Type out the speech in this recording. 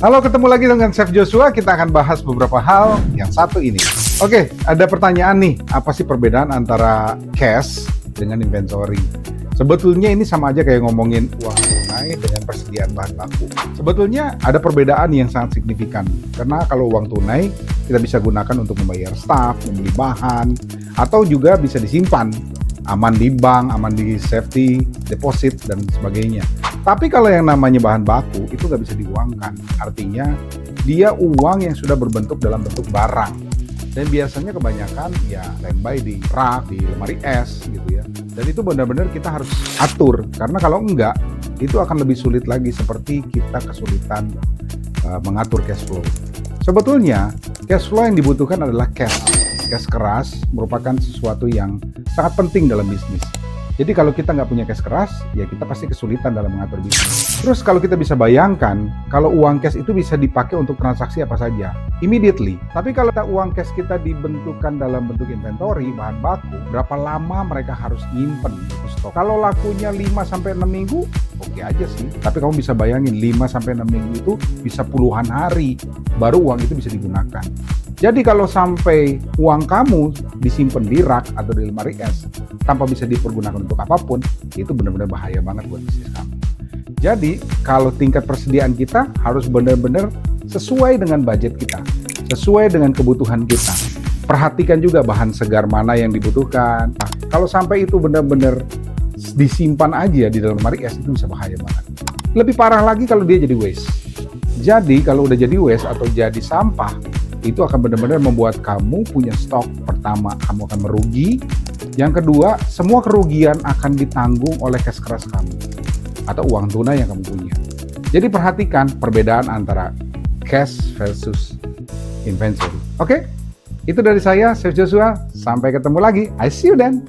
Halo, ketemu lagi dengan Chef Joshua. Kita akan bahas beberapa hal yang satu ini. Oke, ada pertanyaan nih. Apa sih perbedaan antara cash dengan inventory? Sebetulnya ini sama aja kayak ngomongin uang tunai dengan persediaan bahan baku. Sebetulnya ada perbedaan yang sangat signifikan. Karena kalau uang tunai, kita bisa gunakan untuk membayar staf, membeli bahan, atau juga bisa disimpan. Aman di bank, aman di safety, deposit, dan sebagainya. Tapi kalau yang namanya bahan baku, itu nggak bisa diuangkan. Artinya, dia uang yang sudah berbentuk dalam bentuk barang. Dan biasanya kebanyakan ya standby di rak, di lemari es gitu ya. Dan itu benar-benar kita harus atur. Karena kalau enggak, itu akan lebih sulit lagi seperti kita kesulitan mengatur cash flow. Sebetulnya, cash flow yang dibutuhkan adalah cash. Cash keras merupakan sesuatu yang sangat penting dalam bisnis. Jadi kalau kita nggak punya cash keras, ya kita pasti kesulitan dalam mengatur bisnis. Terus kalau kita bisa bayangkan, kalau uang cash itu bisa dipakai untuk transaksi apa saja, immediately. Tapi kalau uang cash kita dibentukkan dalam bentuk inventory, bahan baku, berapa lama mereka harus nyimpen itu stok? Kalau lakunya 5-6 minggu, oke aja sih. Tapi kamu bisa bayangin 5-6 minggu itu bisa puluhan hari, baru uang itu bisa digunakan. Jadi kalau sampai uang kamu disimpan di rak atau di lemari es tanpa bisa dipergunakan untuk apapun, itu benar-benar bahaya banget buat bisnis kamu. Jadi kalau tingkat persediaan kita harus benar-benar sesuai dengan budget kita, sesuai dengan kebutuhan kita. Perhatikan juga bahan segar mana yang dibutuhkan. Nah, kalau sampai itu benar-benar disimpan aja di dalam lemari es, itu bisa bahaya banget. Lebih parah lagi kalau dia jadi waste. Jadi kalau udah jadi waste atau jadi sampah, itu akan benar-benar membuat kamu punya stok. Pertama, kamu akan merugi. Yang kedua, semua kerugian akan ditanggung oleh cash keras kamu atau uang tunai yang kamu punya. Jadi perhatikan perbedaan antara cash versus inventory. Oke? Itu dari saya, Chef Joshua. Sampai ketemu lagi. I see you then.